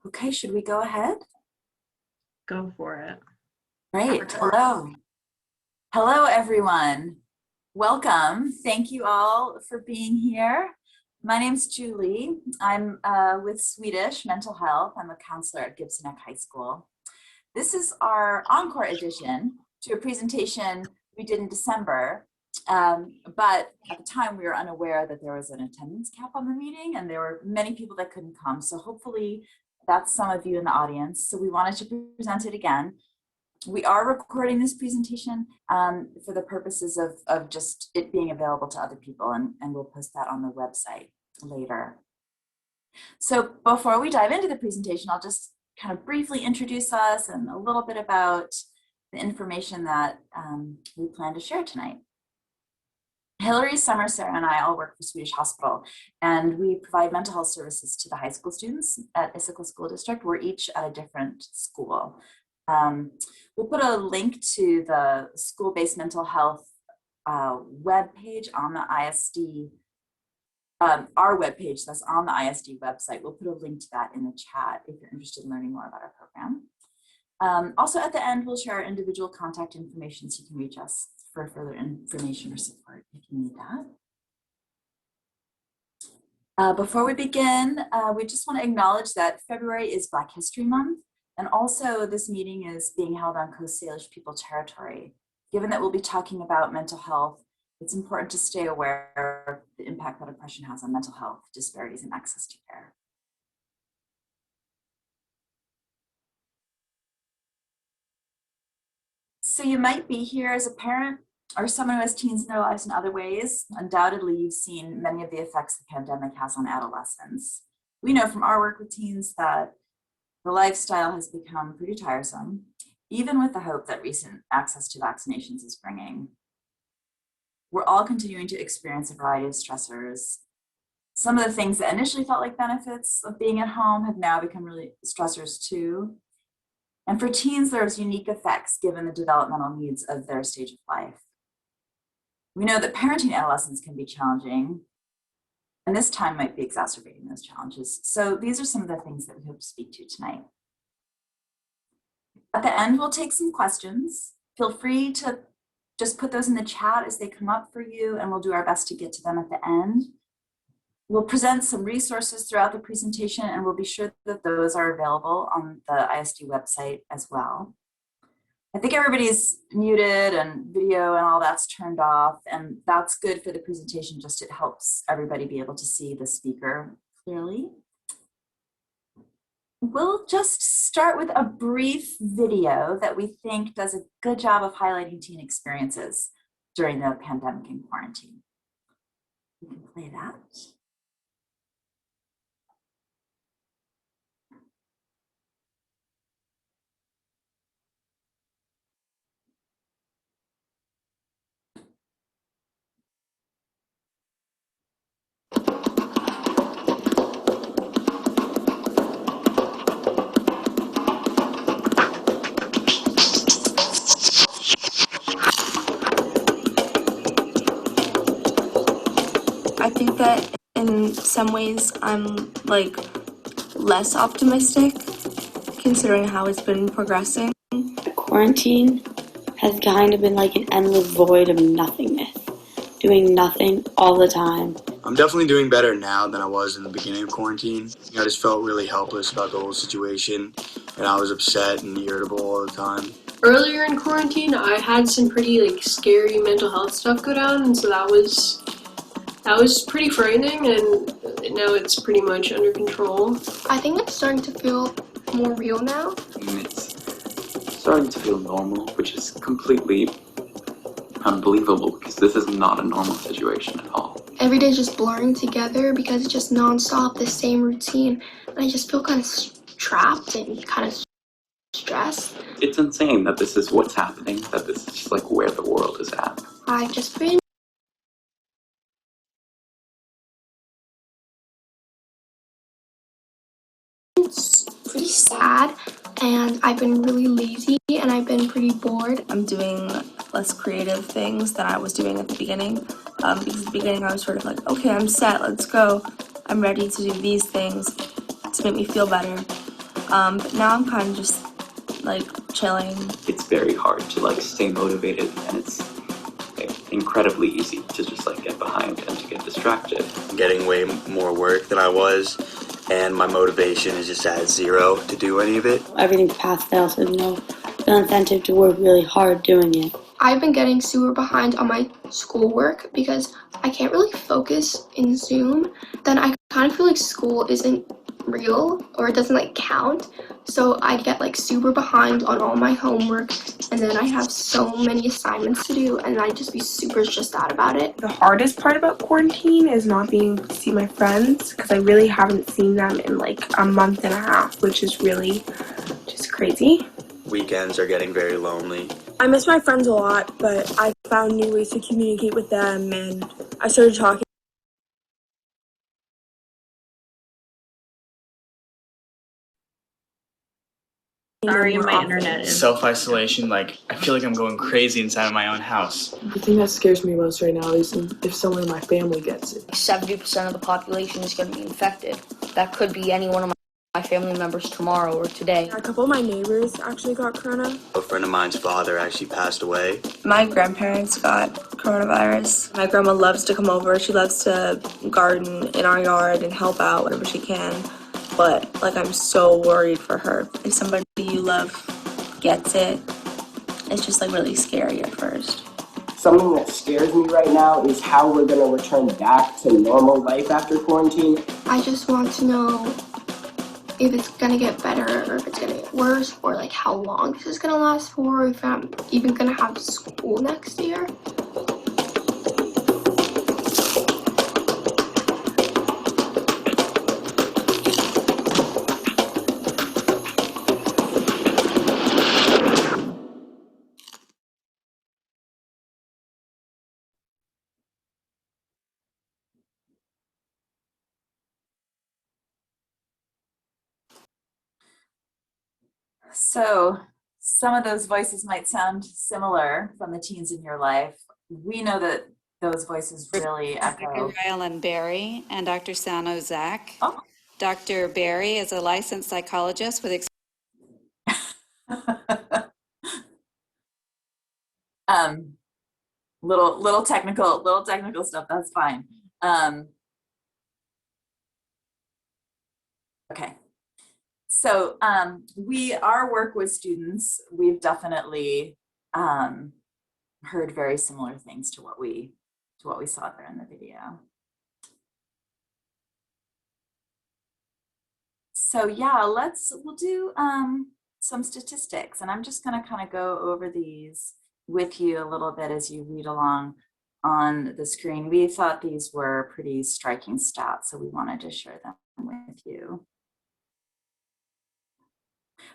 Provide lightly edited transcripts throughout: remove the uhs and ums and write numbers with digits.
Okay, should we go ahead? Go for it. Great. Hello. Hello, everyone. Welcome. Thank you all for being here. My name's Julie. I'm with Swedish Mental Health. I'm a counselor at Gibson High School. This is our encore edition to a presentation we did in December. But at the time we were unaware that there was an attendance cap on the meeting and there were many people that couldn't come. So hopefully that's some of you in the audience. So we wanted to present it again. We are recording this presentation for the purposes of just it being available to other people, and we'll post that on the website later. So before we dive into the presentation, I'll just kind of briefly introduce us and a little bit about the information that we plan to share tonight. Hillary, Summer, Sara, and I all work for Swedish Hospital, and we provide mental health services to the high school students at Issaquah School District. We're each at a different school. We'll put a link to the school-based mental health web page on the ISD, our web page that's on the ISD website. We'll put a link to that in the chat if you're interested in learning more about our program. Also at the end, we'll share our individual contact information so you can reach us for further information or support if you need that. Before we begin, we just want to acknowledge that February is Black History Month, and also this meeting is being held on Coast Salish people territory. Given that we'll be talking about mental health, it's important to stay aware of the impact that oppression has on mental health disparities and access to care. So you might be here as a parent or someone who has teens in their lives in other ways. Undoubtedly, you've seen many of the effects the pandemic has on adolescents. We know from our work with teens that the lifestyle has become pretty tiresome, even with the hope that recent access to vaccinations is bringing. We're all continuing to experience a variety of stressors. Some of the things that initially felt like benefits of being at home have now become really stressors too. And for teens, there's unique effects given the developmental needs of their stage of life. We know that parenting adolescents can be challenging, and this time might be exacerbating those challenges. So these are some of the things that we hope to speak to tonight. At the end, we'll take some questions. Feel free to just put those in the chat as they come up for you, and we'll do our best to get to them at the end. We'll present some resources throughout the presentation, and we'll be sure that those are available on the ISD website as well. I think everybody's muted and video and all that's turned off, and that's good for the presentation, just it helps everybody be able to see the speaker clearly. We'll just start with a brief video that we think does a good job of highlighting teen experiences during the pandemic and quarantine. We can play that. I think that in some ways I'm like less optimistic considering how it's been progressing. Quarantine has kind of been like an endless void of nothingness, doing nothing all the time. I'm definitely doing better now than I was in the beginning of quarantine. I just felt really helpless about the whole situation, and I was upset and irritable all the time. Earlier in quarantine, I had some pretty scary mental health stuff go down, and so that was pretty frightening, and now it's pretty much under control. I think it's starting to feel more real now. It's starting to feel normal, which is completely unbelievable because this is not a normal situation at all. Every day is just blurring together because it's just non-stop, the same routine, and I just feel kind of trapped and kind of stressed. It's insane that this is what's happening, that this is just where the world is at. I've just been pretty sad, and I've been really lazy, and I've been pretty bored. I'm doing less creative things than I was doing at the beginning, because at the beginning I was sort of like, okay, I'm set, let's go. I'm ready to do these things to make me feel better. But now I'm kind of just like chilling. It's very hard to like stay motivated, and it's incredibly easy to just like get behind and to get distracted. I'm getting way more work than I was, and my motivation is just at zero to do any of it. Everything's pass fail, so there's no incentive to work really hard doing it. I've been getting super behind on my schoolwork because I can't really focus in Zoom. Then I kind of feel like school isn't real or it doesn't like count. So I get like super behind on all my homework, and then I have so many assignments to do, and I'd just be super stressed out about it. The hardest part about quarantine is not being able to see my friends, because I really haven't seen them in like a month and a half, which is really just crazy. Weekends are getting very lonely. I miss my friends a lot, but I found new ways to communicate with them, and I started talking. Sorry, more my often. internet is. Self-isolation, like, I feel like I'm going crazy inside of my own house. The thing that scares me most right now is if someone in my family gets it. 70% of the population is going to be infected. That could be any one of my family members tomorrow or today. A couple of my neighbors actually got corona. A friend of mine's father actually passed away. My grandparents got coronavirus. My grandma loves to come over. She loves to garden in our yard and help out whenever she can. But like, I'm so worried for her. If somebody you love gets it, it's just like really scary at first. Something that scares me right now is how we're going to return back to normal life after quarantine. I just want to know if it's gonna get better or if it's gonna get worse, or like how long this is gonna last for, or if I'm even gonna have school next year. So some of those voices might sound similar from the teens in your life. We know that those voices really echo. Dr. Rylan Berry and Dr. Sano Zach. Oh. Dr. Berry is a licensed psychologist with little technical stuff. That's fine. Okay. So our work with students, we've definitely heard very similar things to what we saw there in the video. So yeah, we'll do some statistics, and I'm just going to kind of go over these with you a little bit as you read along on the screen. We thought these were pretty striking stats, so we wanted to share them with you.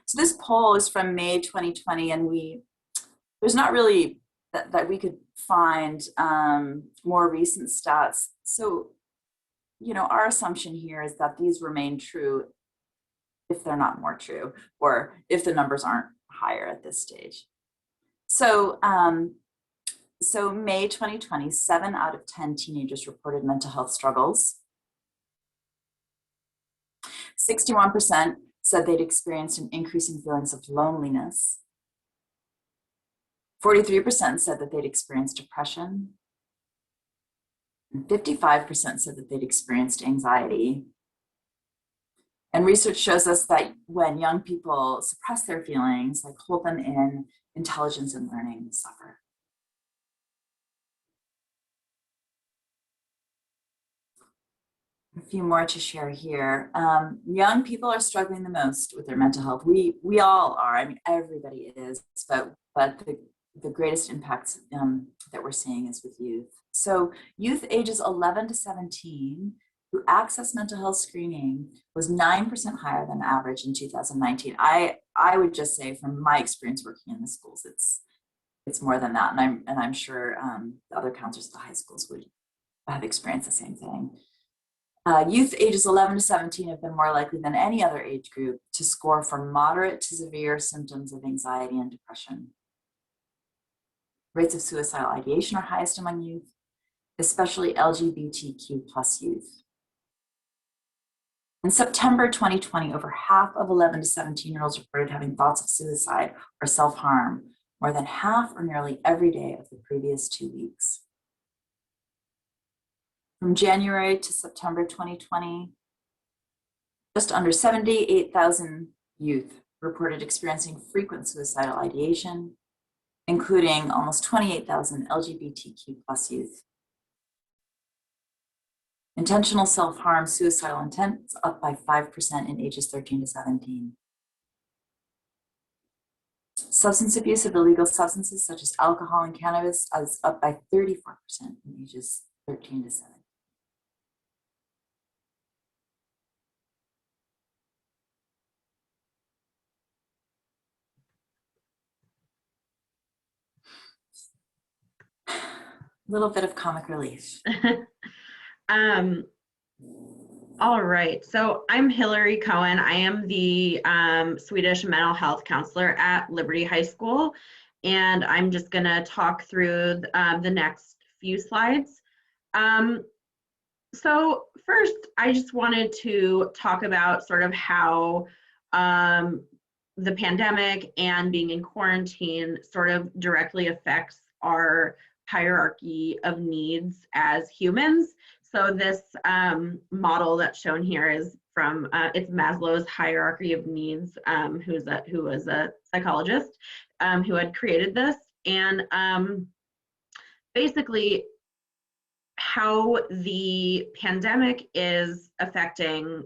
So this poll is from May 2020, and there's not really that we could find more recent stats. So, you know, our assumption here is that these remain true if they're not more true, or if the numbers aren't higher at this stage. So, so May 2020, 7 out of 10 teenagers reported mental health struggles. 61% said they'd experienced an increase in feelings of loneliness. 43% said that they'd experienced depression. And 55% said that they'd experienced anxiety. And research shows us that when young people suppress their feelings, like hold them in, intelligence and learning suffer. A few more to share here. Young people are struggling the most with their mental health. We all are. I mean, everybody is, but the greatest impacts that we're seeing is with youth. So youth ages 11 to 17 who access mental health screening was 9% higher than average in 2019. I would just say, from my experience working in the schools, it's more than that, and I'm sure the other counselors at the high schools would have experienced the same thing. Youth ages 11 to 17 have been more likely than any other age group to score for moderate to severe symptoms of anxiety and depression. Rates of suicidal ideation are highest among youth, especially LGBTQ+ youth. In September 2020, over half of 11 to 17-year-olds reported having thoughts of suicide or self-harm, more than half or nearly every day of the previous 2 weeks. From January to September 2020, just under 78,000 youth reported experiencing frequent suicidal ideation, including almost 28,000 LGBTQ+ youth. Intentional self-harm, suicidal intent is up by 5% in ages 13 to 17. Substance abuse of illegal substances such as alcohol and cannabis is up by 34% in ages 13 to 17. Little bit of comic relief. All right, so I'm Hillary Cohen. I am the Swedish mental health counselor at Liberty High School, and I'm just gonna talk through the next few slides. So first, I just wanted to talk about sort of how the pandemic and being in quarantine sort of directly affects our hierarchy of needs as humans. So this model that's shown here is from it's Maslow's hierarchy of needs, who was a psychologist who had created this, and basically how the pandemic is affecting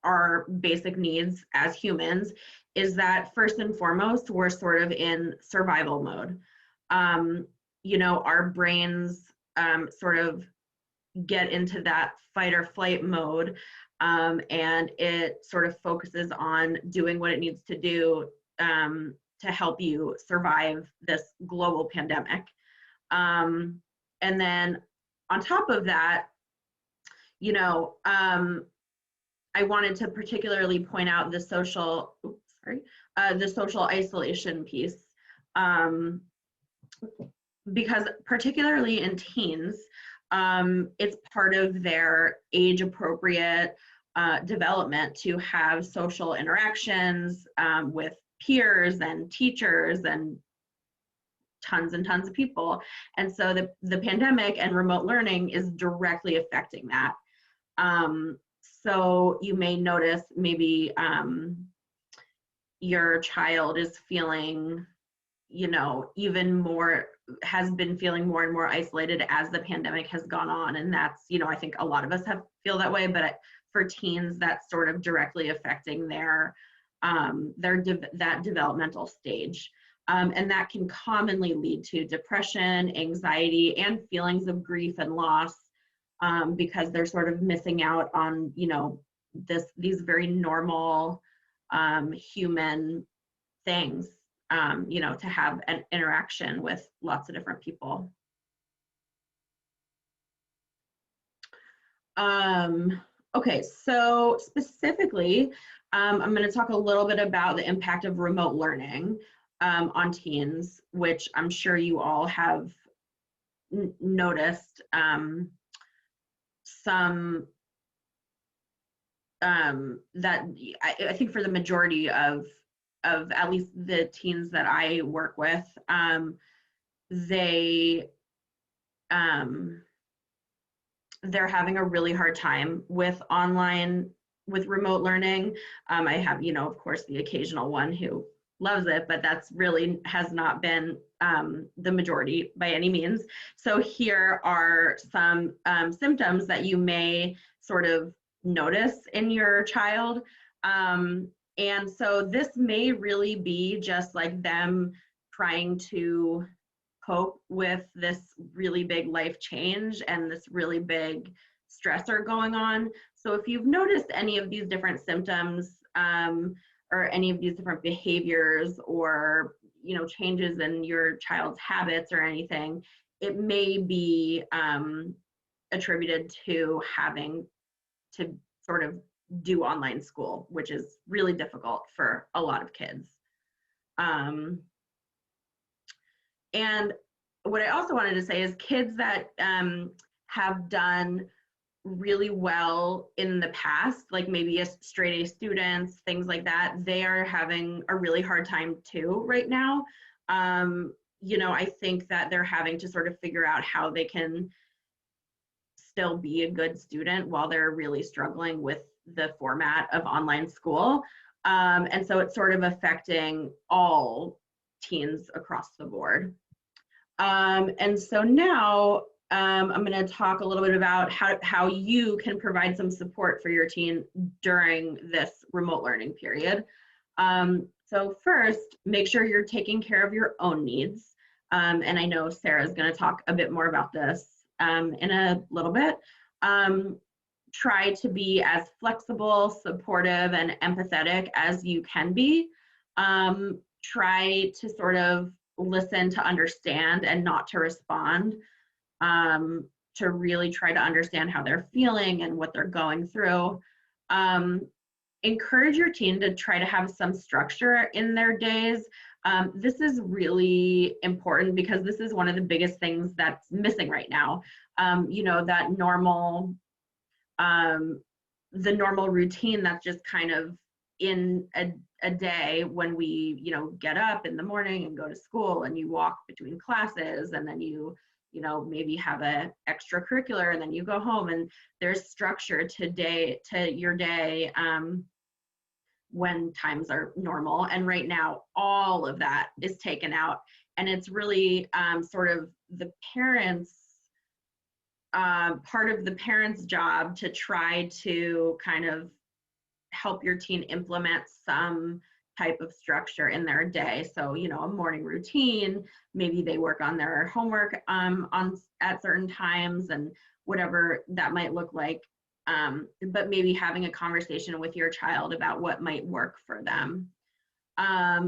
our basic needs as humans is that first and foremost, we're sort of in survival mode. You know, our brains sort of get into that fight or flight mode, and it sort of focuses on doing what it needs to do to help you survive this global pandemic. And then on top of that, you know, I wanted to particularly point out the social, the social isolation piece, because particularly in teens, it's part of their age-appropriate development to have social interactions with peers and teachers and tons and tons of people. And so the pandemic and remote learning is directly affecting that. So you may notice maybe your child is feeling, you know, has been feeling more and more isolated as the pandemic has gone on. And that's, you know, I think a lot of us feel that way, but for teens, that's sort of directly affecting that developmental stage. And that can commonly lead to depression, anxiety, and feelings of grief and loss, because they're sort of missing out on, you know, these very normal human things, you know, to have an interaction with lots of different people. Okay, so specifically, I'm going to talk a little bit about the impact of remote learning on teens, which I'm sure you all have noticed some that I think for the majority of at least the teens that I work with, they're having a really hard time with remote learning. I have, you know, of course, the occasional one who loves it, but that's really has not been the majority by any means. So here are some symptoms that you may sort of notice in your child. And so this may really be just like them trying to cope with this really big life change and this really big stressor going on. So if you've noticed any of these different symptoms or any of these different behaviors or, you know, changes in your child's habits or anything, it may be attributed to having to sort of do online school, which is really difficult for a lot of kids. And what I also wanted to say is kids that have done really well in the past, like maybe straight A students, things like that, they are having a really hard time too right now. You know, I think that they're having to sort of figure out how they can still be a good student while they're really struggling with the format of online school. And so it's sort of affecting all teens across the board. And so now I'm going to talk a little bit about how you can provide some support for your teen during this remote learning period. So first, make sure you're taking care of your own needs. And I know Sarah is going to talk a bit more about this in a little bit. Try to be as flexible, supportive, and empathetic as you can be. Try to sort of listen to understand and not to respond, to really try to understand how they're feeling and what they're going through. Encourage your teen to try to have some structure in their days. This is really important because this is one of the biggest things that's missing right now. You know, that normal, the normal routine that's just kind of in a day when we, you know, get up in the morning and go to school and you walk between classes and then you know, maybe have a extracurricular and then you go home, and there's structure to your day when times are normal. And right now, all of that is taken out, and it's really sort of the parents, part of the parents' job to try to kind of help your teen implement some type of structure in their day. So, you know, a morning routine, maybe they work on their homework at certain times and whatever that might look like. But maybe having a conversation with your child about what might work for them.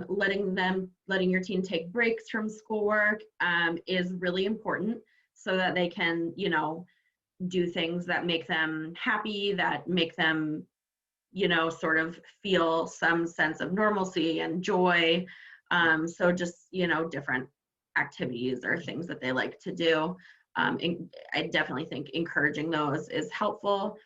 Letting your teen take breaks from schoolwork is really important so that they can, you know, do things that make them happy, that make them, you know, sort of feel some sense of normalcy and joy. So just, you know, different activities or things that they like to do. I definitely think encouraging those is helpful.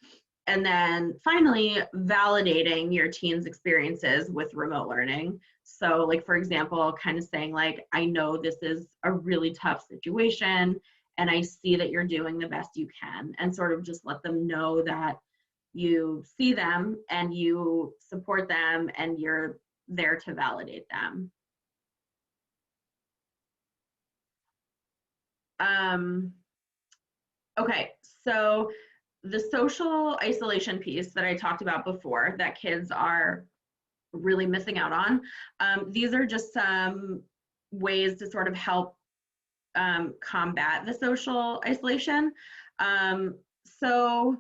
And then finally, validating your teen's experiences with remote learning. So like, for example, kind of saying like, I know this is a really tough situation and I see that you're doing the best you can, and sort of just let them know that you see them and you support them and you're there to validate them. Okay, so the social isolation piece that I talked about before that kids are really missing out on, these are just some ways to sort of help combat the social isolation. So,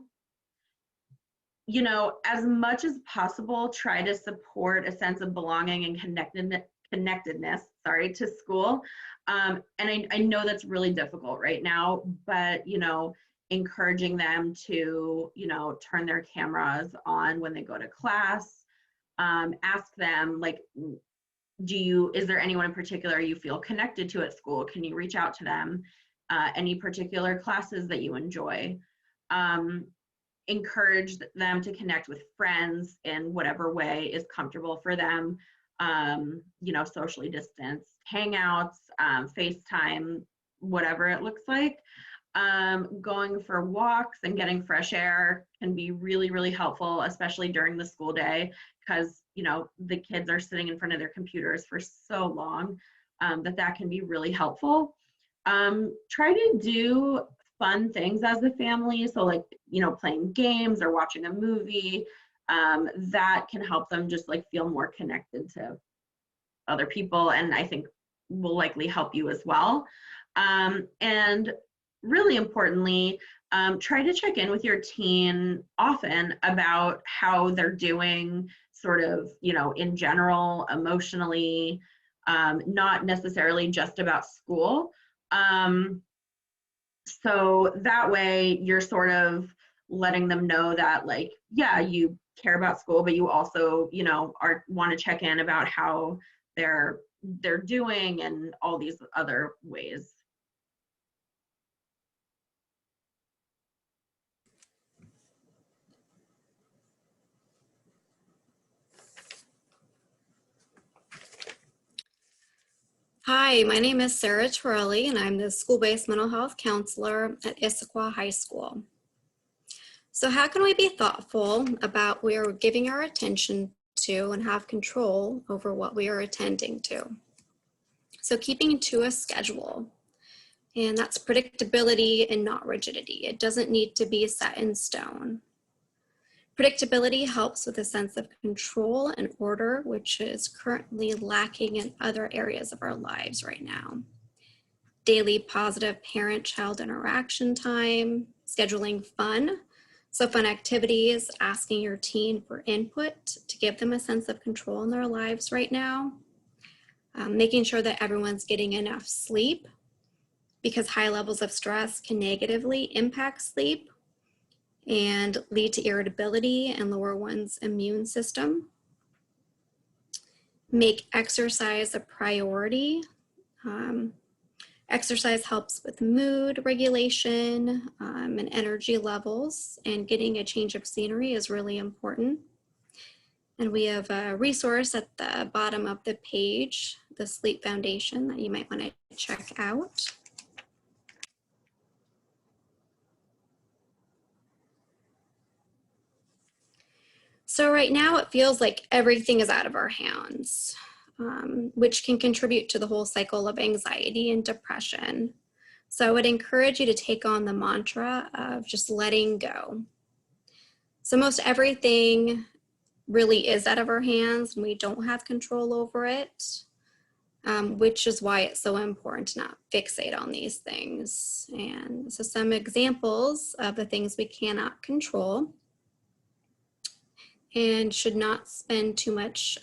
you know, as much as possible, try to support a sense of belonging and connectedness, to school. And I know that's really difficult right now, but, you know, encouraging them to, you know, turn their cameras on when they go to class. Ask them, like, is there anyone in particular you feel connected to at school? Can you reach out to them? Any particular classes that you enjoy? Encourage them to connect with friends in whatever way is comfortable for them. You know, socially distanced hangouts, FaceTime, whatever it looks like. Going for walks and getting fresh air can be really, really helpful, especially during the school day, because, you know, the kids are sitting in front of their computers for so long, that can be really helpful. Try to do fun things as a family. So like, you know, playing games or watching a movie, that can help them just like feel more connected to other people, and I think will likely help you as well. And really importantly, try to check in with your teen often about how they're doing, sort of, you know, in general, emotionally, not necessarily just about school. So that way you're sort of letting them know that, like, yeah, you care about school, but you also, you know, want to check in about how they're doing and all these other ways. Hi, my name is Sara Torelli, and I'm the school-based mental health counselor at Issaquah High School. So how can we be thoughtful about where we're giving our attention to and have control over what we are attending to? So keeping to a schedule, and that's predictability and not rigidity. It doesn't need to be set in stone. Predictability helps with a sense of control and order, which is currently lacking in other areas of our lives right now. Daily positive parent-child interaction time, scheduling fun. So fun activities, asking your teen for input to give them a sense of control in their lives right now. Making sure that everyone's getting enough sleep, because high levels of stress can negatively impact sleep and lead to irritability and lower one's immune system. Make exercise a priority. Exercise helps with mood regulation and energy levels, and getting a change of scenery is really important. And we have a resource at the bottom of the page, the Sleep Foundation, that you might want to check out. So right now it feels like everything is out of our hands, which can contribute to the whole cycle of anxiety and depression. So I would encourage you to take on the mantra of just letting go. So most everything really is out of our hands and we don't have control over it, which is why it's so important to not fixate on these things. And so some examples of the things we cannot control and should not spend too much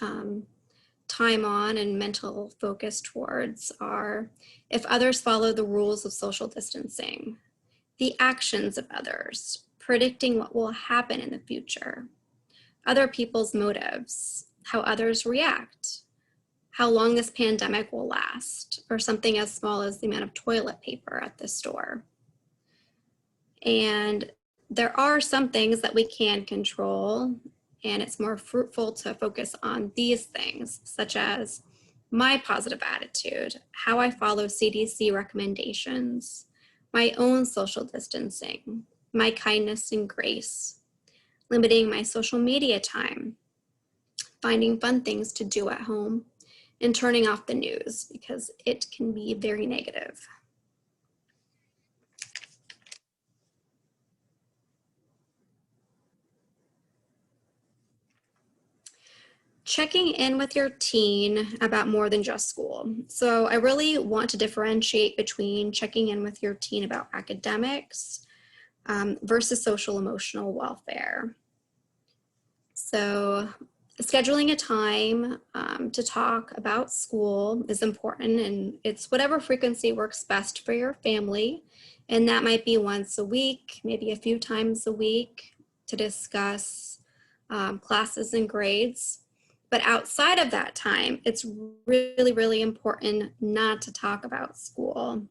time on and mental focus towards are if others follow the rules of social distancing, the actions of others, predicting what will happen in the future, other people's motives, how others react, how long this pandemic will last, or something as small as the amount of toilet paper at the store. And there are some things that we can control, and it's more fruitful to focus on these things, such as my positive attitude, how I follow CDC recommendations, my own social distancing, my kindness and grace, limiting my social media time, finding fun things to do at home, and turning off the news because it can be very negative. Checking in with your teen about more than just school. So I really want to differentiate between checking in with your teen about academics versus social emotional welfare. So scheduling a time to talk about school is important, and it's whatever frequency works best for your family. And that might be once a week, maybe a few times a week, to discuss classes and grades. But outside of that time, it's really, really important not to talk about school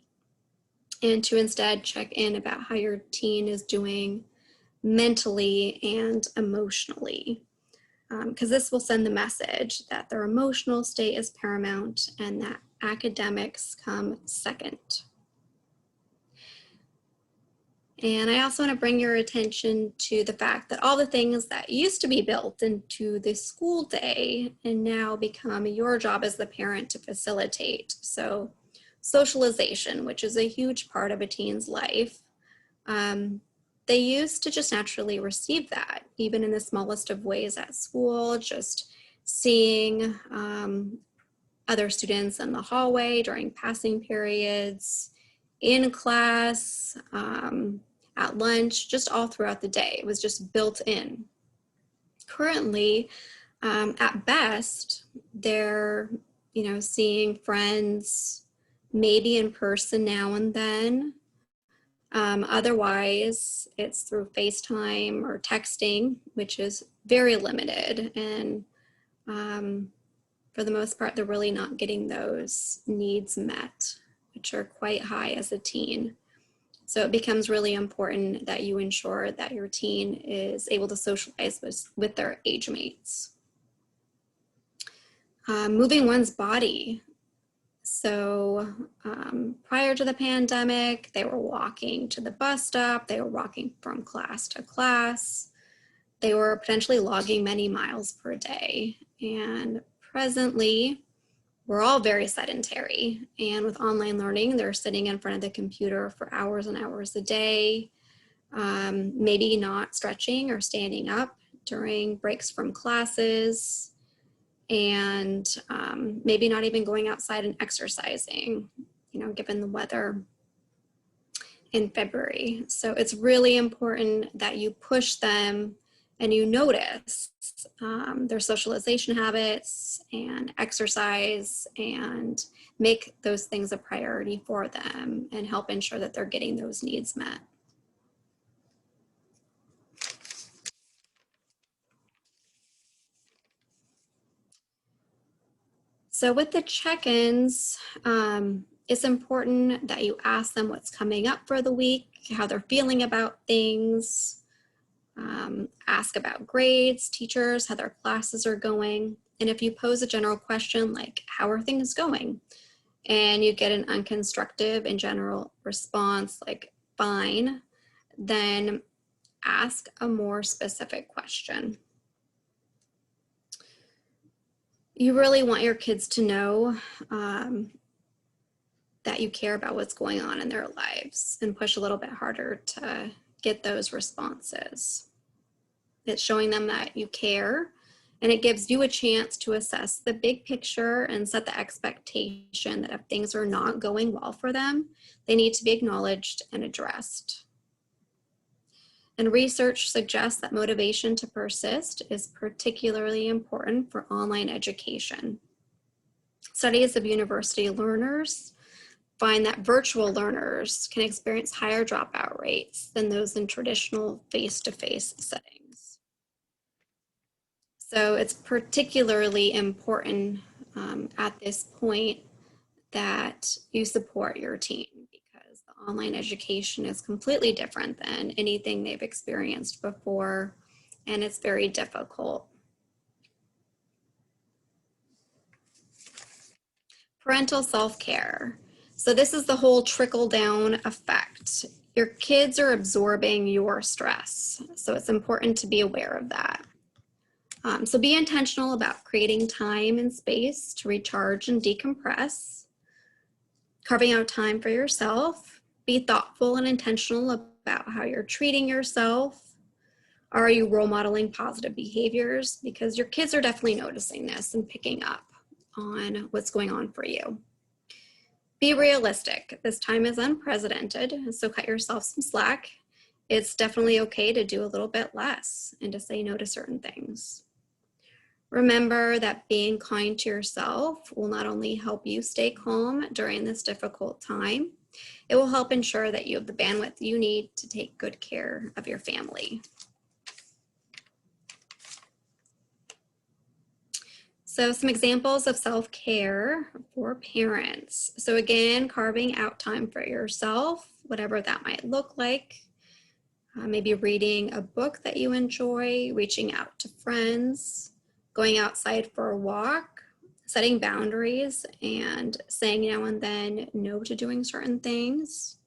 and to instead check in about how your teen is doing mentally and emotionally. Because this will send the message that their emotional state is paramount and that academics come second. And I also want to bring your attention to the fact that all the things that used to be built into the school day and now become your job as the parent to facilitate. So socialization, which is a huge part of a teen's life, they used to just naturally receive that, even in the smallest of ways at school, just seeing other students in the hallway during passing periods, in class, at lunch, just all throughout the day. It was just built in. Currently, at best, they're, seeing friends maybe in person now and then. Otherwise, it's through FaceTime or texting, which is very limited. And for the most part, they're really not getting those needs met, which are quite high as a teen. So it becomes really important that you ensure that your teen is able to socialize with their age mates. Moving one's body. So prior to the pandemic, they were walking to the bus stop, they were walking from class to class, they were potentially logging many miles per day. And presently, we're all very sedentary. And with online learning, they're sitting in front of the computer for hours and hours a day, maybe not stretching or standing up during breaks from classes, and maybe not even going outside and exercising, given the weather in February. So it's really important that you push them and you notice their socialization habits and exercise, and make those things a priority for them and help ensure that they're getting those needs met. So with the check-ins, it's important that you ask them what's coming up for the week, how they're feeling about things, ask about grades, teachers, how their classes are going. And if you pose a general question like, how are things going? And you get an unconstructive and general response like, fine, then ask a more specific question. You really want your kids to know that you care about what's going on in their lives, and push a little bit harder to get those responses. It's showing them that you care, and it gives you a chance to assess the big picture and set the expectation that if things are not going well for them, they need to be acknowledged and addressed. And research suggests that motivation to persist is particularly important for online education. Studies of university learners find that virtual learners can experience higher dropout rates than those in traditional face-to-face settings. So it's particularly important at this point that you support your team, because the online education is completely different than anything they've experienced before, and it's very difficult. Parental self-care. So this is the whole trickle-down effect. Your kids are absorbing your stress, so it's important to be aware of that. So be intentional about creating time and space to recharge and decompress, carving out time for yourself. Be thoughtful and intentional about how you're treating yourself. Are you role modeling positive behaviors? Because your kids are definitely noticing this and picking up on what's going on for you. Be realistic. This time is unprecedented, so cut yourself some slack. It's definitely okay to do a little bit less and to say no to certain things. Remember that being kind to yourself will not only help you stay calm during this difficult time, it will help ensure that you have the bandwidth you need to take good care of your family. So some examples of self-care for parents. So again, carving out time for yourself, whatever that might look like. Maybe reading a book that you enjoy, reaching out to friends, going outside for a walk, setting boundaries and saying now and then no to doing certain things,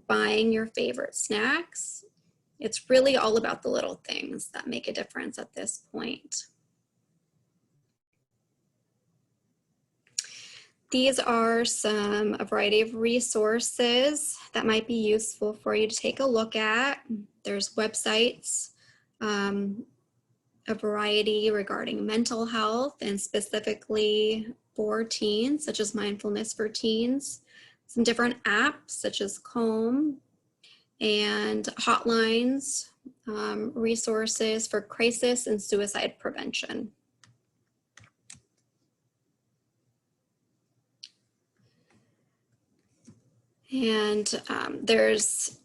buying your favorite snacks. It's really all about the little things that make a difference at this point. These are a variety of resources that might be useful for you to take a look at. There's websites, a variety regarding mental health and specifically for teens, such as Mindfulness for Teens. Some different apps such as Calm, and hotlines, resources for crisis and suicide prevention. And there's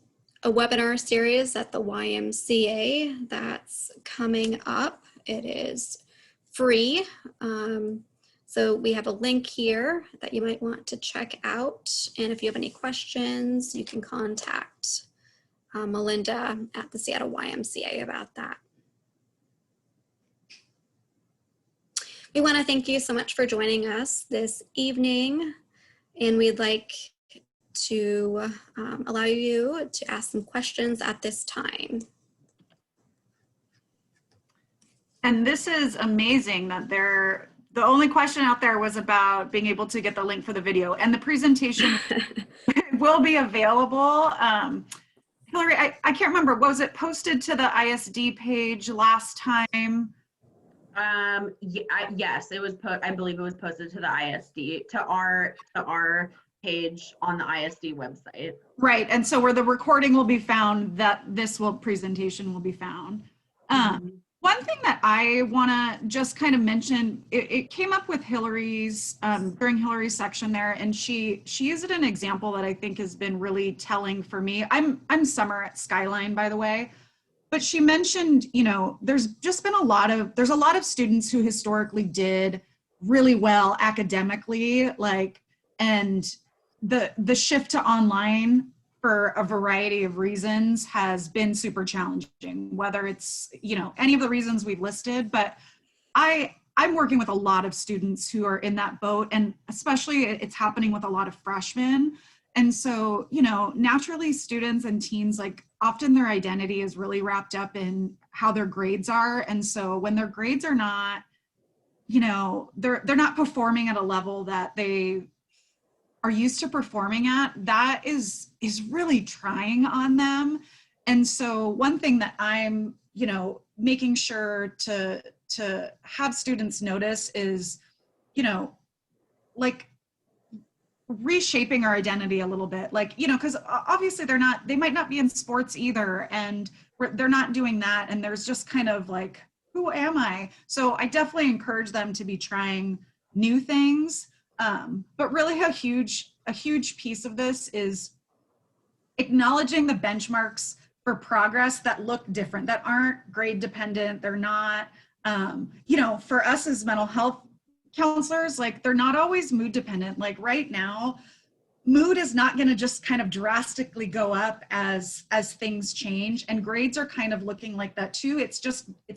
a webinar series at the YMCA that's coming up. It is free. So we have a link here that you might want to check out. And if you have any questions, you can contact Melinda at the Seattle YMCA about that. We want to thank you so much for joining us this evening, and we'd like to allow you to ask some questions at this time. And this is amazing that the only question out there was about being able to get the link for the video, and the presentation will be available. Hillary, I can't remember, was it posted to the ISD page last time? Yes, it was. I believe it was posted to the ISD, to our page on the ISD website. Right, and so where the recording will be found, that this presentation will be found. One thing that I want to just kind of mention, it came up with Hillary's during Hillary's section there, and she used an example that I think has been really telling for me. I'm Summer at Skyline, by the way. But she mentioned, you know, there's been a lot of students who historically did really well academically, and the shift to online for a variety of reasons has been super challenging, whether it's, you know, any of the reasons we've listed. But I'm working with a lot of students who are in that boat, and especially it's happening with a lot of freshmen. And so, you know, naturally students and teens, often their identity is really wrapped up in how their grades are. And so when their grades are not, you know, they're not performing at a level that they are used to performing at, that is really trying on them. And so one thing that I'm, you know, making sure to have students notice is, you know, reshaping our identity a little bit, you know, because obviously they might not be in sports either, and they're not doing that, and there's just kind of who am I? So I definitely encourage them to be trying new things, but really a huge piece of this is acknowledging the benchmarks for progress that look different, that aren't grade dependent. They're not, you know, for us as mental health counselors, they're not always mood dependent. Right now, mood is not going to just kind of drastically go up as things change, and grades are kind of looking like that too. It's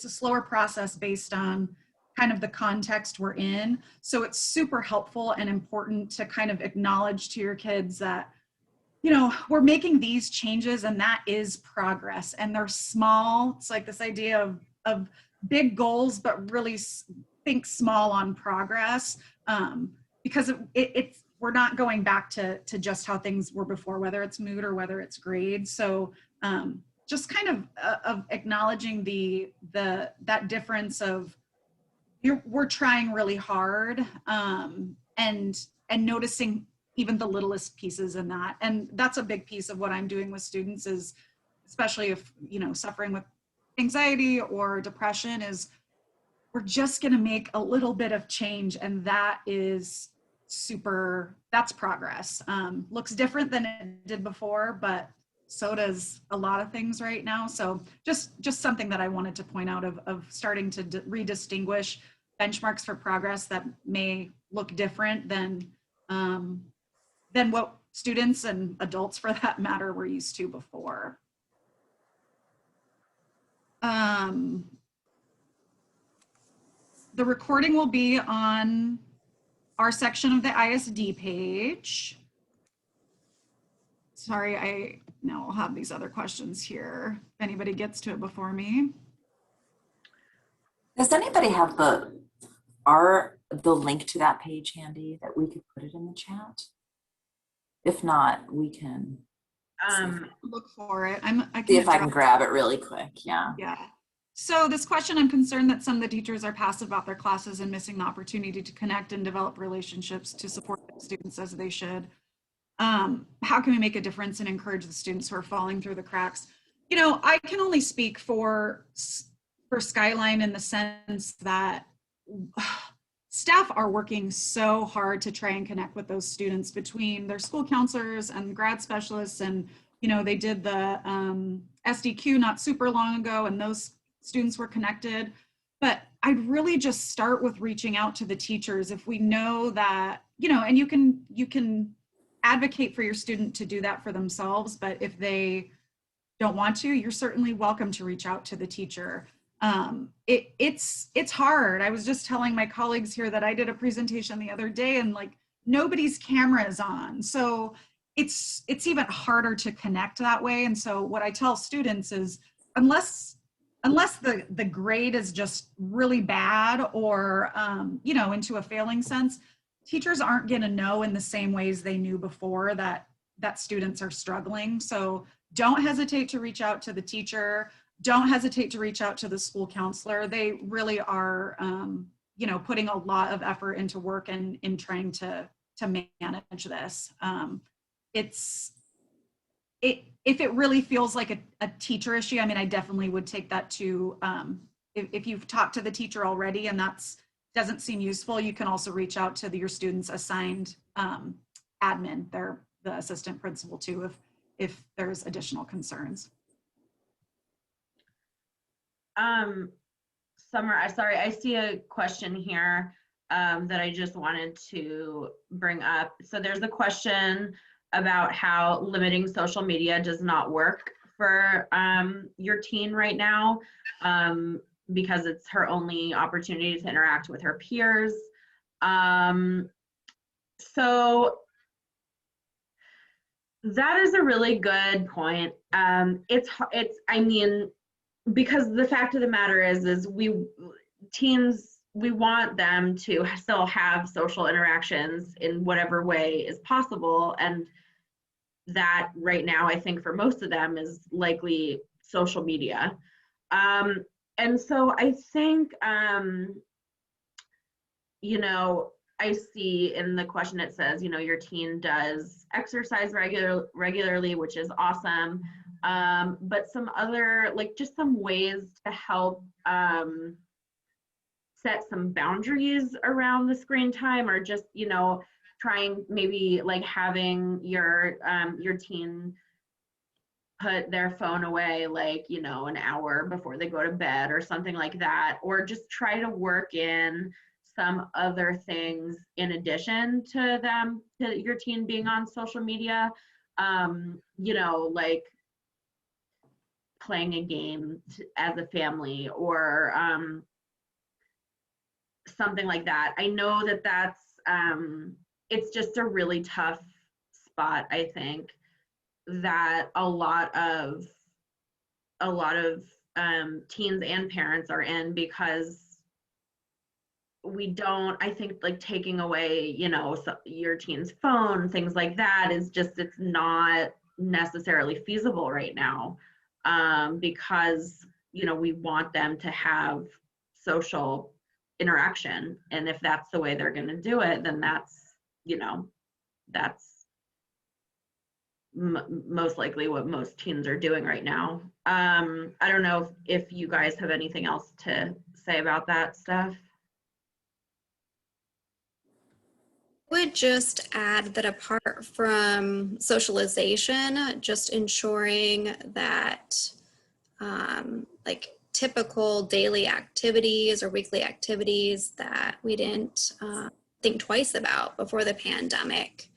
a slower process based on kind of the context we're in. So it's super helpful and important to kind of acknowledge to your kids that, you know, we're making these changes and that is progress, and they're small. It's this idea of big goals, but really think small on progress, because we're not going back to just how things were before, whether it's mood or whether it's grades. So just kind of acknowledging that difference of we're trying really hard, and noticing even the littlest pieces in that. And that's a big piece of what I'm doing with students, is especially if, you know, suffering with anxiety or depression, is we're just going to make a little bit of change, and that is that's progress. Looks different than it did before, but so does a lot of things right now. So just something that I wanted to point out of starting to redistinguish benchmarks for progress that may look different than what students and adults, for that matter, were used to before. The recording will be on our section of the ISD page. Sorry, now I'll have these other questions here, if anybody gets to it before me. Does anybody have the link to that page handy that we could put it in the chat? If not, we can look for it. See if I can grab it really quick. Yeah. So this question, I'm concerned that some of the teachers are passive about their classes and missing the opportunity to connect and develop relationships to support the students as they should. How can we make a difference and encourage the students who are falling through the cracks? You know, I can only speak for Skyline in the sense that staff are working so hard to try and connect with those students, between their school counselors and grad specialists. And, you know, they did the SDQ not super long ago, and those students were connected. But I'd really just start with reaching out to the teachers. If we know that, you know, and you can advocate for your student to do that for themselves, but if they don't want to, you're certainly welcome to reach out to the teacher. It's hard. I was just telling my colleagues here that I did a presentation the other day, and like nobody's camera is on. So it's even harder to connect that way. And so what I tell students is unless the grade is just really bad or, you know, into a failing sense, teachers aren't going to know in the same ways they knew before that students are struggling. So don't hesitate to reach out to the teacher. Don't hesitate to reach out to the school counselor. They really are, you know, putting a lot of effort into work and in trying to manage this. If it really feels like a teacher issue, I mean, I definitely would take that to, if you've talked to the teacher already and doesn't seem useful, you can also reach out to your student's assigned admin, the assistant principal too, if there's additional concerns. Summer, sorry, I see a question here that I just wanted to bring up. So there's a question about how limiting social media does not work for your teen right now because it's her only opportunity to interact with her peers. So that is a really good point. I mean, because the fact of the matter is teens, we want them to still have social interactions in whatever way is possible. And that right now, I think for most of them is likely social media. And so I think, you know, I see in the question it says, you know, your teen does exercise regularly, which is awesome. But some other, like just some ways to help set some boundaries around the screen time, or just, you know, trying maybe like having your teen put their phone away, like, you know, an hour before they go to bed or something like that, or just try to work in some other things in addition to your teen being on social media, you know, like playing a game as a family or something like that. I know that's it's just a really tough spot, I think, that a lot of teens and parents are in, because we don't, I think, like taking away, you know, your teen's phone, things like that is just, it's not necessarily feasible right now, because, you know, we want them to have social interaction. And if that's the way they're going to do it, then that's, you know, that's most likely what most teens are doing right now. I don't know if you guys have anything else to say about that stuff. I would just add that apart from socialization, just ensuring that like typical daily activities or weekly activities that we didn't think twice about before the pandemic,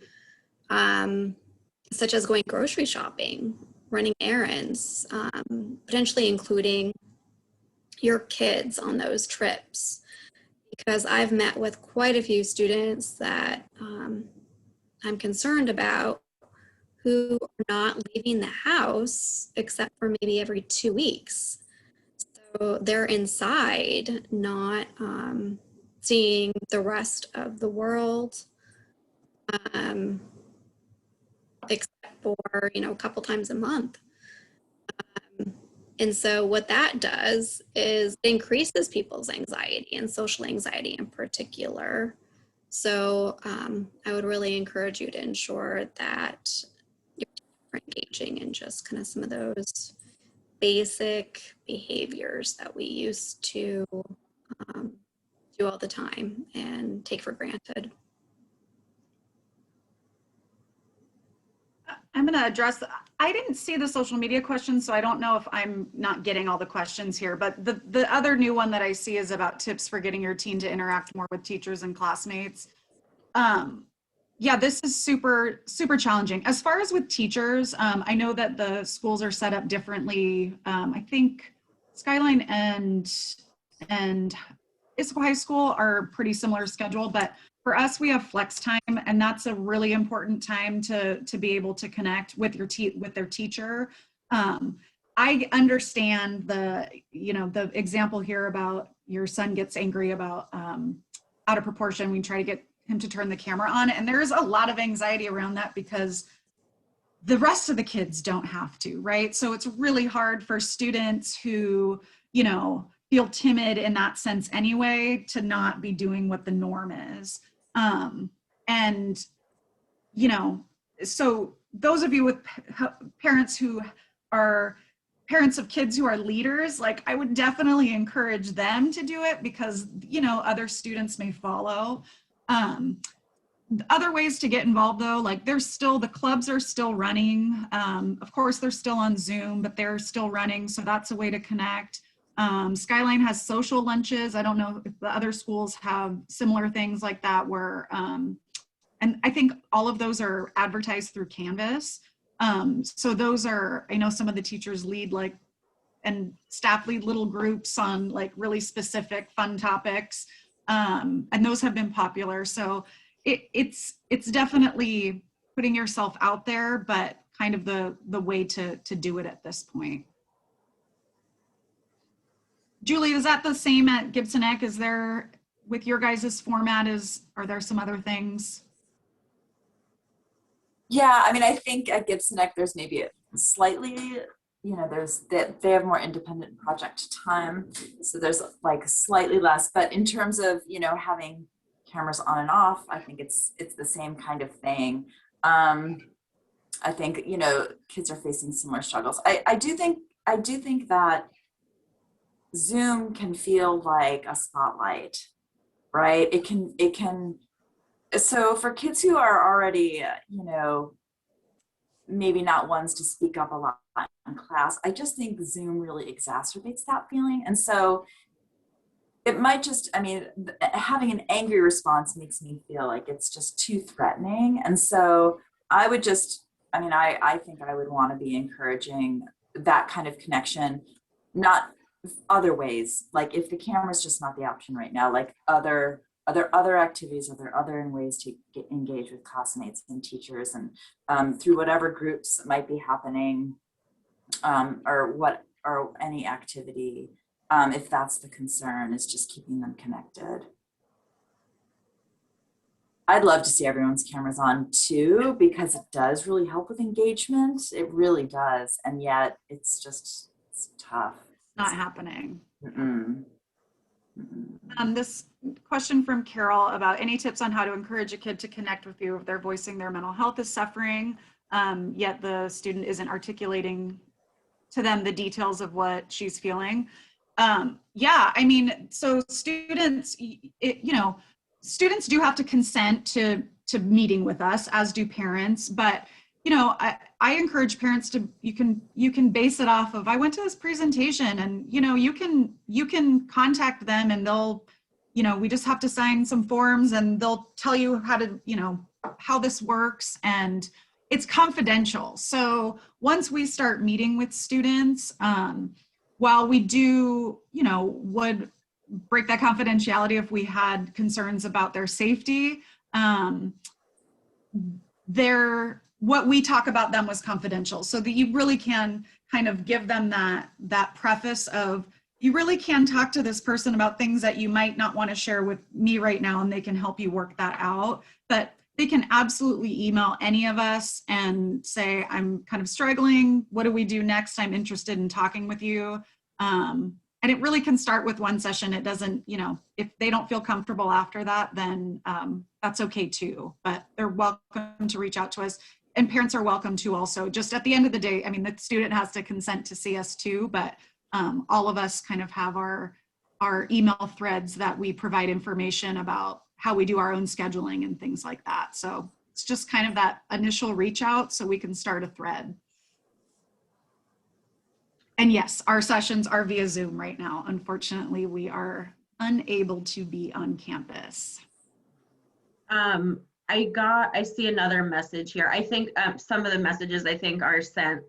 such as going grocery shopping, running errands, potentially including your kids on those trips. Because I've met with quite a few students that I'm concerned about who are not leaving the house except for maybe every 2 weeks. So they're inside, not seeing the rest of the world, except for, you know, a couple times a month. And so what that does is increases people's anxiety and social anxiety in particular. So I would really encourage you to ensure that you're engaging in just kind of some of those basic behaviors that we used to do all the time and take for granted. I'm going to address, I didn't see the social media question, so I don't know if I'm not getting all the questions here, but the other new one that I see is about tips for getting your teen to interact more with teachers and classmates. Yeah, this is super, super challenging. As far as with teachers, I know that the schools are set up differently. I think Skyline and Issaquah High School are pretty similar schedule, but for us, we have flex time, and that's a really important time to be able to connect with with their teacher. I understand the example here about your son gets angry about out of proportion. We try to get him to turn the camera on, and there's a lot of anxiety around that because the rest of the kids don't have to, right? So it's really hard for students who, feel timid in that sense anyway to not be doing what the norm is. So those of you with parents who are parents of kids who are leaders, like I would definitely encourage them to do it because, other students may follow. Other ways to get involved though, like the clubs are still running. Of course, they're still on Zoom, but they're still running. So that's a way to connect. Skyline has social lunches. I don't know if the other schools have similar things like that where, and I think all of those are advertised through Canvas. So those are, I know some of the teachers lead and staff lead little groups on like really specific fun topics. And those have been popular. So it's definitely putting yourself out there, but kind of the way to do it at this point. Julie, is that the same at Gibson Eck? Is there, with your guys' format, are there some other things? Yeah, I mean, I think at Gibson Eck, there's maybe a slightly, they have more independent project time. So there's like slightly less, but in terms of, having cameras on and off, I think it's the same kind of thing. I think, kids are facing similar struggles. I do think that Zoom can feel like a spotlight, right? It can, so for kids who are already, maybe not ones to speak up a lot in class, I just think Zoom really exacerbates that feeling. And so it might just, having an angry response makes me feel like it's just too threatening. And so I would just, I think I would want to be encouraging that kind of connection, not other ways. Like if the camera's just not the option right now, like other activities, are there other ways to engage with classmates and teachers and through whatever groups might be happening or any activity, if that's the concern, is just keeping them connected. I'd love to see everyone's cameras on too, because it does really help with engagement. It really does. And yet it's tough. Not happening. Mm-mm. This question from Carol about any tips on how to encourage a kid to connect with you if they're voicing their mental health is suffering, yet the student isn't articulating to them the details of what she's feeling. So students, students do have to consent to meeting with us, as do parents, but I encourage parents to, you can base it off of, I went to this presentation and, you can contact them and they'll, we just have to sign some forms and they'll tell you how to, how this works, and it's confidential. So once we start meeting with students, while we do, would break that confidentiality if we had concerns about their safety, what we talk about them was confidential, so that you really can kind of give them that preface of, you really can talk to this person about things that you might not want to share with me right now, and they can help you work that out. But they can absolutely email any of us and say, I'm kind of struggling. What do we do next? I'm interested in talking with you. And it really can start with one session. It doesn't, if they don't feel comfortable after that, then that's okay too. But they're welcome to reach out to us. And parents are welcome to also. Just at the end of the day, the student has to consent to see us too, but all of us kind of have our email threads that we provide information about how we do our own scheduling and things like that. So it's just kind of that initial reach out so we can start a thread. And yes, our sessions are via Zoom right now. Unfortunately, we are unable to be on campus. I see another message here. I think some of the messages I think are sent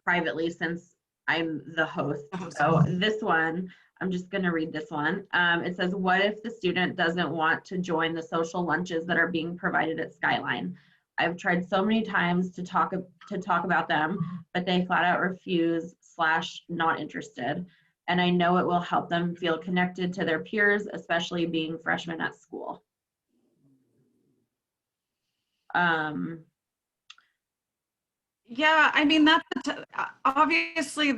privately, since I'm the host. So this one, I'm just going to read this one. It says, what if the student doesn't want to join the social lunches that are being provided at Skyline? I've tried so many times to talk about them, but they flat out refuse / not interested. And I know it will help them feel connected to their peers, especially being freshmen at school. Yeah, I mean, that's obviously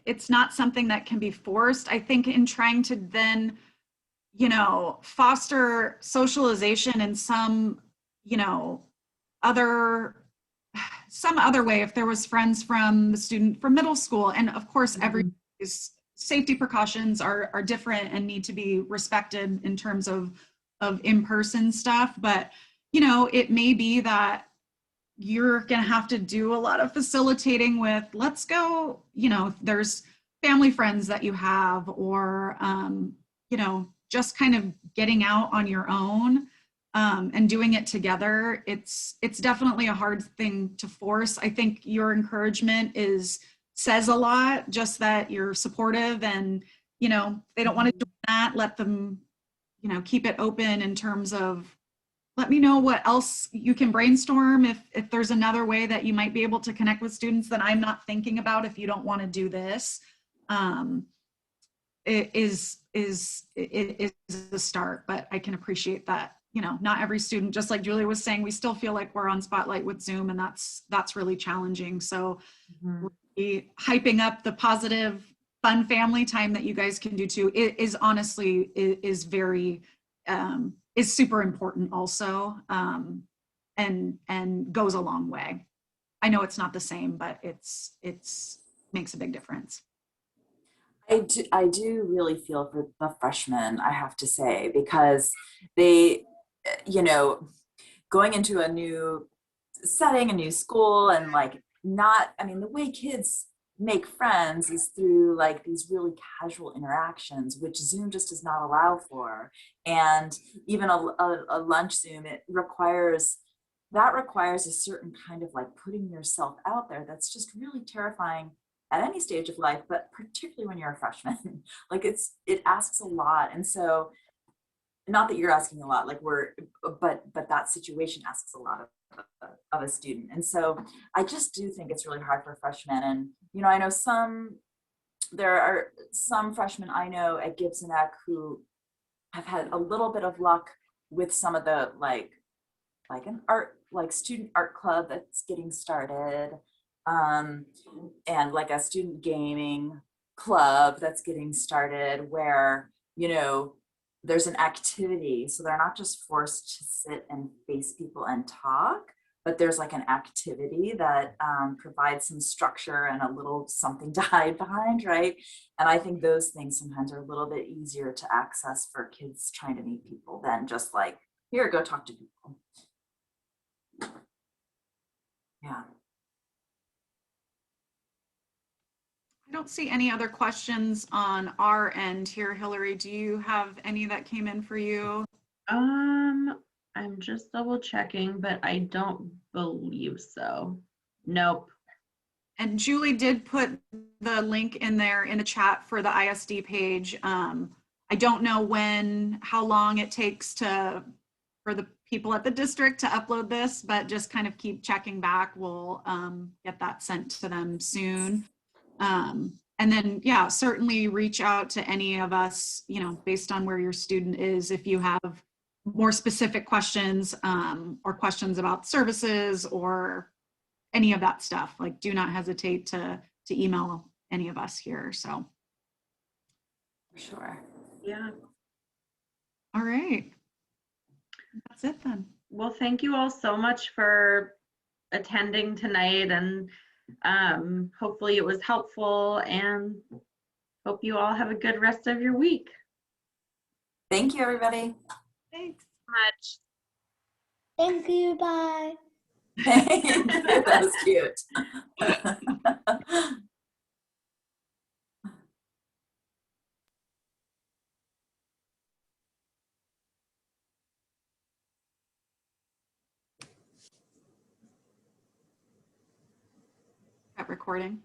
it's not something that can be forced. I think in trying to then, you know, foster socialization in some, you know, some other way, if there was friends from the student from middle school, and of course, everybody's safety precautions are different and need to be respected in terms of in-person stuff. But, you know, it may be that you're going to have to do a lot of facilitating with, let's go, you know, if there's family friends that you have, or, you know, just kind of getting out on your own and doing it together. It's definitely a hard thing to force. I think your encouragement says a lot, just that you're supportive, and, you know, they don't want to do that, let them, you know, keep it open in terms of, let me know what else you can brainstorm, if there's another way that you might be able to connect with students that I'm not thinking about, if you don't want to do this. It is a start, but I can appreciate that, you know, not every student, just like Julie was saying, we still feel like we're on Spotlight with Zoom, and that's really challenging. So really hyping up the positive, fun family time that you guys can do too, it is honestly is very is super important also, and goes a long way. I know it's not the same, but it's makes a big difference. I do really feel for the freshmen, I have to say, because they, you know, going into a new setting, a new school, and like I mean, the way kids make friends is through like these really casual interactions, which Zoom just does not allow for. And even a lunch Zoom, requires a certain kind of like putting yourself out there that's just really terrifying at any stage of life, but particularly when you're a freshman. Like it asks a lot. And so, not that you're asking a lot, like but that situation asks a lot of a student. And so I just do think it's really hard for freshmen. And, you know, I know there are some freshmen I know at Gibson who have had a little bit of luck with some of the like student art club that's getting started, and like a student gaming club that's getting started, where, you know, there's an activity, so they're not just forced to sit and face people and talk, but there's like an activity that provides some structure and a little something to hide behind, right? And I think those things sometimes are a little bit easier to access for kids trying to meet people than just like, here, go talk to people. Yeah. I don't see any other questions on our end here. Hillary, do you have any that came in for you? I'm just double checking, but I don't believe so. Nope. And Julie did put the link in there in the chat for the ISD page. I don't know how long it takes for the people at the district to upload this, but just kind of keep checking back. We'll get that sent to them soon. And then, yeah, certainly reach out to any of us, you know, based on where your student is, if you have more specific questions, or questions about services or any of that stuff. Like, do not hesitate to email any of us here. So. Sure. Yeah. All right. That's it then. Well, thank you all so much for attending tonight, and hopefully it was helpful, and hope you all have a good rest of your week. Thank you, everybody. Thanks so much. Thank you. Bye. That was cute. At recording.